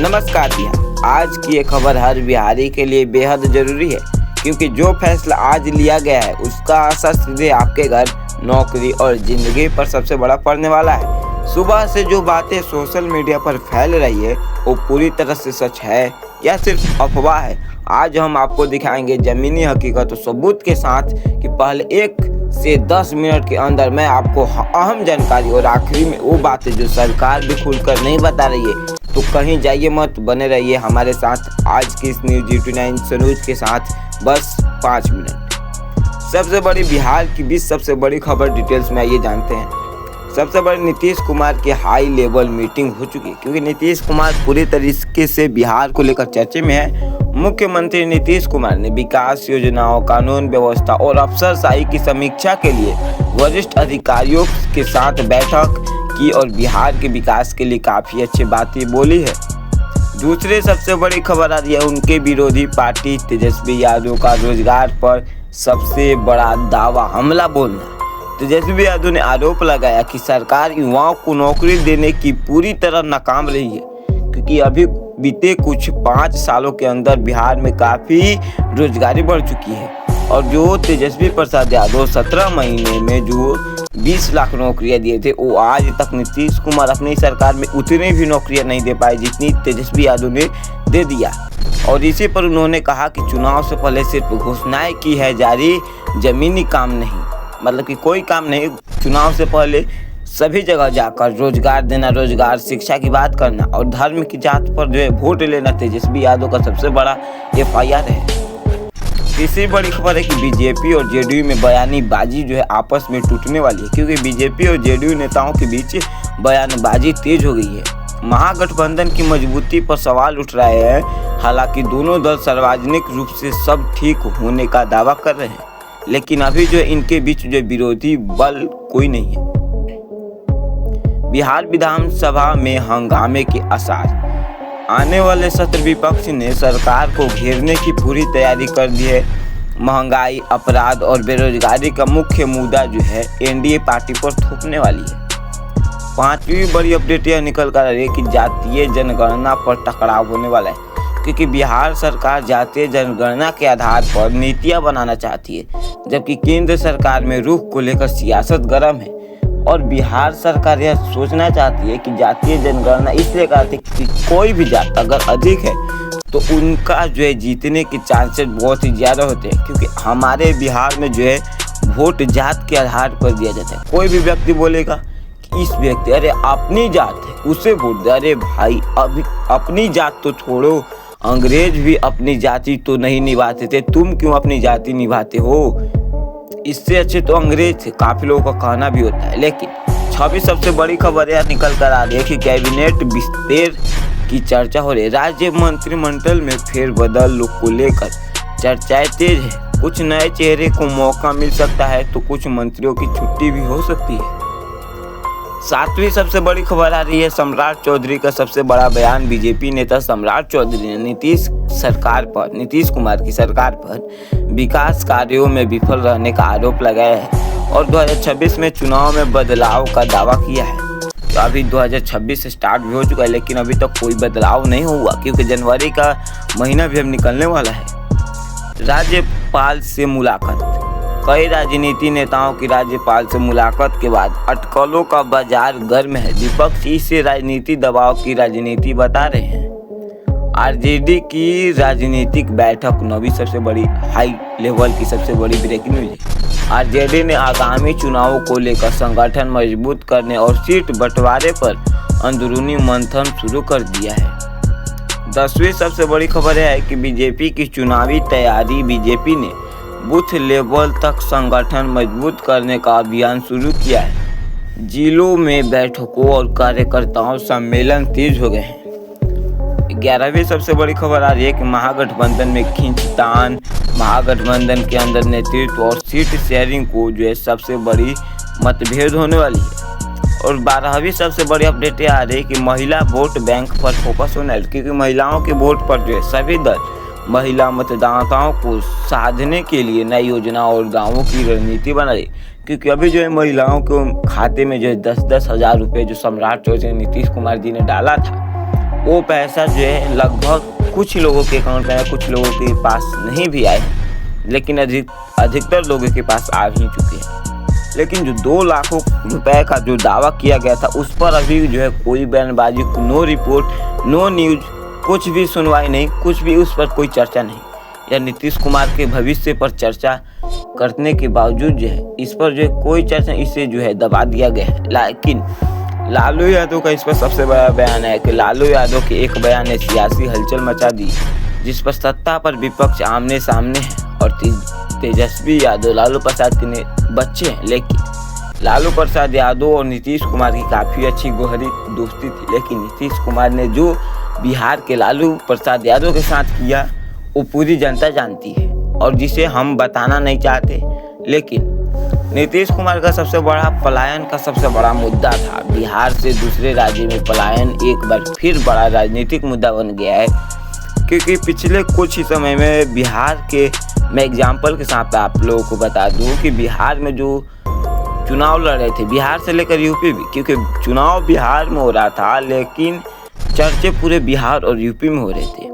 नमस्कार भैया। आज की ये खबर हर बिहारी के लिए बेहद जरूरी है, क्योंकि जो फैसला आज लिया गया है उसका असर सीधे आपके घर, नौकरी और जिंदगी पर सबसे बड़ा पड़ने वाला है। सुबह से जो बातें सोशल मीडिया पर फैल रही है वो पूरी तरह से सच है या सिर्फ अफवाह है। आज हम आपको दिखाएंगे जमीनी हकीकत और सबूत के साथ कि पहले 1 से 10 मिनट के अंदर मैं आपको अहम जानकारी और आखिरी में वो बातें जो सरकार भी खुलकर नहीं बता रही है। तो कहीं जाइए मत, बने रहिए हमारे साथ आज की इस न्यूज 89 सनूज के साथ बस 5 मिनट। सबसे बड़ी बिहार की 20 सबसे बड़ी खबर डिटेल्स में आइए जानते हैं। सबसे बड़ी नीतीश कुमार की हाई लेवल मीटिंग हो चुकी है, क्योंकि नीतीश कुमार पूरी तरीके से बिहार को लेकर चर्चे में है। मुख्यमंत्री नीतीश कुमार ने विकास योजनाओं, कानून व्यवस्था और अफसरशाही की समीक्षा के लिए वरिष्ठ अधिकारियों के साथ बैठक की और बिहार के विकास के लिए काफी अच्छी बातें बोली है। दूसरी सबसे बड़ी खबर आ रही है उनके विरोधी पार्टी तेजस्वी यादव का रोजगार पर सबसे बड़ा दावा हमला बोलना। तेजस्वी यादव ने आरोप लगाया कि सरकार युवाओं को नौकरी देने की पूरी तरह नाकाम रही है, क्योंकि अभी बीते कुछ 5 सालों के अंदर बिहार में काफी रोजगारी बढ़ चुकी है। और जो तेजस्वी प्रसाद यादव 17 महीने में जो 20 लाख नौकरियां दिए थे, वो आज तक नीतीश कुमार अपनी सरकार में उतनी भी नौकरियां नहीं दे पाए जितनी तेजस्वी यादव ने दे दिया। और इसी पर उन्होंने कहा कि चुनाव से पहले सिर्फ घोषणाएं की है जारी, जमीनी काम नहीं, मतलब कि कोई काम नहीं। चुनाव से पहले सभी जगह जाकर रोजगार देना, रोजगार, शिक्षा की बात करना और धर्म की जात पर जो है वोट लेना तेजस्वी यादव का सबसे बड़ा FIR है। तीसरी बड़ी खबर है कि बीजेपी और जेडीयू में बयानबाजी जो है आपस में टूटने वाली है, क्योंकि बीजेपी और जेडीयू नेताओं के बीच बयानबाजी तेज हो गई है। महागठबंधन की मजबूती पर सवाल उठ रहे हैं। हालांकि दोनों दल सार्वजनिक रूप से सब ठीक होने का दावा कर रहे हैं, लेकिन अभी जो इनके बीच जो विरोधी बल कोई नहीं है। बिहार विधानसभा में हंगामे के आसार। आने वाले सत्र विपक्ष ने सरकार को घेरने की पूरी तैयारी कर दी है। महंगाई, अपराध और बेरोजगारी का मुख्य मुद्दा जो है एनडीए पार्टी पर थोपने वाली है। 5वीं बड़ी अपडेट यह निकल कर रही है कि जातीय जनगणना पर टकराव होने वाला है, क्योंकि बिहार सरकार जातीय जनगणना के आधार पर नीतियां बनाना चाहती है, जबकि केंद्र सरकार में रुख को लेकर सियासत गर्म है। और बिहार सरकार यह सोचना चाहती है कि जातीय जनगणना इसलिए करती है कि कोई भी जात अगर अधिक है तो उनका जो है जीतने के चांसेस बहुत ही ज़्यादा होते हैं, क्योंकि हमारे बिहार में जो है वोट जात के आधार पर दिया जाता है। कोई भी व्यक्ति बोलेगा कि इस व्यक्ति, अरे अपनी जात है उसे वोट दे। अरे भाई, अभी अपनी जात तो छोड़ो, अंग्रेज भी अपनी जाति तो नहीं निभाते थे, तुम क्यों अपनी जाति निभाते हो? इससे अच्छे तो अंग्रेज थे, काफी लोगों का कहना भी होता है। लेकिन 6वीं सबसे बड़ी खबर यह निकल कर आ रही है कि कैबिनेट विस्तार की चर्चा हो रही है। राज्य मंत्रिमंडल में फेरबदल को लेकर चर्चाएं तेज है। कुछ नए चेहरे को मौका मिल सकता है तो कुछ मंत्रियों की छुट्टी भी हो सकती है। 7वीं सबसे बड़ी खबर आ रही है सम्राट चौधरी का सबसे बड़ा बयान। बीजेपी नेता सम्राट चौधरी ने नीतीश कुमार की सरकार पर विकास कार्यों में विफल रहने का आरोप लगाया है और 2026 में चुनाव में बदलाव का दावा किया है। तो अभी 2026 स्टार्ट भी हो चुका है, लेकिन अभी तक कोई बदलाव नहीं हुआ, क्योंकि जनवरी का महीना भी अब निकलने वाला है। राज्यपाल से मुलाकात। कई राजनीति नेताओं की राज्यपाल से मुलाकात के बाद अटकलों का बाजार गर्म है। विपक्ष इसे राजनीति दबाव की राजनीति बता रहे हैं। आरजेडी की राजनीतिक बैठक 9वीं सबसे बड़ी हाई लेवल की सबसे बड़ी ब्रेकिंग न्यूज है। आरजेडी ने आगामी चुनावों को लेकर संगठन मजबूत करने और सीट बंटवारे पर अंदरूनी मंथन शुरू कर दिया है। 10वीं सबसे बड़ी खबर है कि बीजेपी की चुनावी तैयारी। बीजेपी ने बूथ लेवल तक संगठन मजबूत करने का अभियान शुरू किया है। जिलों में बैठकों और कार्यकर्ताओं सम्मेलन तेज हो गए हैं। 11वीं सबसे बड़ी खबर आ रही है कि महागठबंधन में खींचतान। महागठबंधन के अंदर नेतृत्व और सीट शेयरिंग को जो है सबसे बड़ी मतभेद होने वाली है। और 12वीं सबसे बड़ी अपडेट आ रही है कि महिला वोट बैंक पर फोकस होना है, क्योंकि महिलाओं के वोट पर जो है सभी दल महिला मतदाताओं को साधने के लिए नई योजना और गांवों की रणनीति बना रही, क्योंकि अभी जो है महिलाओं के खाते में जो है 10-10 हज़ार रुपये जो सम्राट चौधरी नीतीश कुमार जी ने डाला था, वो पैसा जो है लगभग कुछ लोगों के अकाउंट में, कुछ लोगों के पास नहीं भी आए, लेकिन अधिकतर लोगों के पास आ ही चुके हैं। लेकिन जो 2 लाख रुपए का जो दावा किया गया था उस पर अभी जो है कोई बयानबाजी, नो रिपोर्ट, नो न्यूज़, कुछ भी सुनवाई नहीं, कुछ भी उस पर कोई चर्चा नहीं। या नीतीश कुमार के भविष्य पर चर्चा करने के बावजूद जो है इस पर जो है कोई चर्चा, इसे जो है दबा दिया गया है। लेकिन लालू यादव का इस पर सबसे बड़ा बयान है कि लालू यादव के एक बयान ने सियासी हलचल मचा दी, जिस पर सत्ता पर विपक्ष आमने सामने है। और तेजस्वी यादव लालू प्रसाद के बच्चे हैं, लेकिन लालू प्रसाद यादव और नीतीश कुमार की काफ़ी अच्छी गहरी दोस्ती थी। लेकिन नीतीश कुमार ने जो बिहार के लालू प्रसाद यादव के साथ किया वो पूरी जनता जानती है और जिसे हम बताना नहीं चाहते। लेकिन नीतीश कुमार का सबसे बड़ा पलायन का सबसे बड़ा मुद्दा था। बिहार से दूसरे राज्य में पलायन एक बार फिर बड़ा राजनीतिक मुद्दा बन गया है, क्योंकि पिछले कुछ ही समय में बिहार के, मैं एग्जाम्पल के साथ आप लोगों को बता दूं कि बिहार में जो चुनाव लड़ रहे थे, बिहार से लेकर यूपी भी, क्योंकि चुनाव बिहार में हो रहा था लेकिन चर्चे पूरे बिहार और यूपी में हो रहे थे।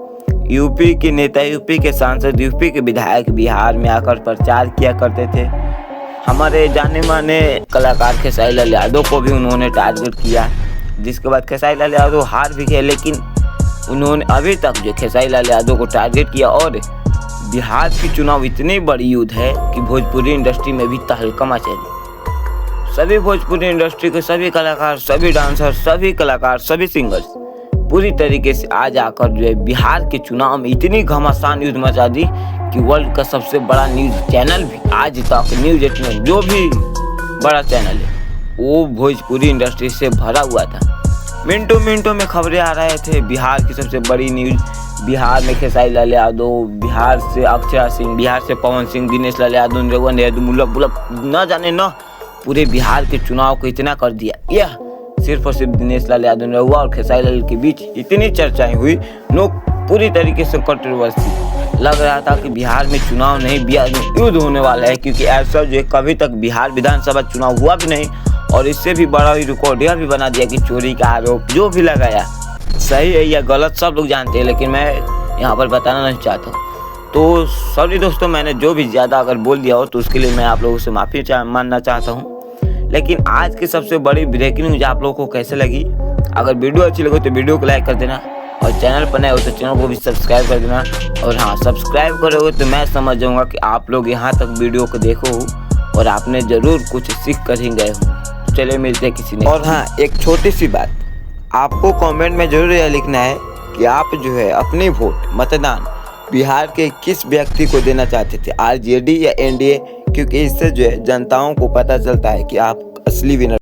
यूपी के नेता, यूपी के सांसद, यूपी के विधायक बिहार में आकर प्रचार किया करते थे। हमारे जाने माने कलाकार खेसारी लाल यादव को भी उन्होंने टारगेट किया, जिसके बाद खेसारी लाल यादव हार भी गए। लेकिन उन्होंने अभी तक जो खेसारी लाल यादव को टारगेट किया। और बिहार की चुनाव इतनी बड़ी युद्ध है कि भोजपुरी इंडस्ट्री में भी तहलका मचेगी। सभी भोजपुरी इंडस्ट्री के सभी कलाकार, सभी डांसर, सभी कलाकार, सभी सिंगर्स पूरी तरीके से आज आकर जो है बिहार के चुनाव में इतनी घमासान युद्ध मचा दी कि वर्ल्ड का सबसे बड़ा न्यूज़ चैनल भी आज तक, न्यूज़ 18 जो भी बड़ा चैनल है वो भोजपुरी इंडस्ट्री से भरा हुआ था। मिनटों में खबरें आ रहे थे। बिहार की सबसे बड़ी न्यूज़, बिहार में खेसारी लाल यादव, बिहार से अक्षरा सिंह, बिहार से पवन सिंह, दिनेश लाल यादव, रघुवन यादव, मुल्ला न जाने न पूरे बिहार के चुनाव को इतना कर दिया। यह सिर्फ और सिर्फ दिनेश लाल यादव, रघुआ और खेसारी लाल के बीच इतनी चर्चाएं हुई, लोग पूरी तरीके से कंट्रोवर्सी लग रहा था कि बिहार में चुनाव नहीं, बिहार में युद्ध होने वाला है, क्योंकि ऐसा जो कभी तक बिहार विधानसभा चुनाव हुआ भी नहीं। और इससे भी बड़ा ही रिकॉर्ड यह भी बना दिया कि चोरी का आरोप जो भी लगाया, सही है या गलत सब लोग जानते हैं, लेकिन मैं यहाँ पर बताना नहीं चाहता हूँ। तो सॉरी दोस्तों, मैंने जो भी ज़्यादा अगर बोल दिया हो तो उसके लिए मैं आप लोगों से माफ़ी मानना चाहता हूँ। लेकिन आज की सबसे बड़ी ब्रेकिंग न्यूज़ आप लोगों को कैसे लगी? अगर वीडियो अच्छी लगे तो वीडियो को लाइक कर देना, और चैनल पर नए हो तो चैनल को भी सब्सक्राइब कर देना। और हाँ, सब्सक्राइब करोगे तो मैं समझ जाऊँगा कि आप लोग यहाँ तक वीडियो को देखो हो और आपने ज़रूर कुछ सीख कर ही गए हो। चलिए मिलते हैं किसी ने। और हाँ, एक छोटी सी बात, आपको कमेंट में जरूर यह लिखना है कि आप जो है अपनी वोट, मतदान बिहार के किस व्यक्ति को देना चाहते थे, आरजेडी या एनडीए, क्योंकि इससे जो है जनताओं को पता चलता है कि आप असली विनर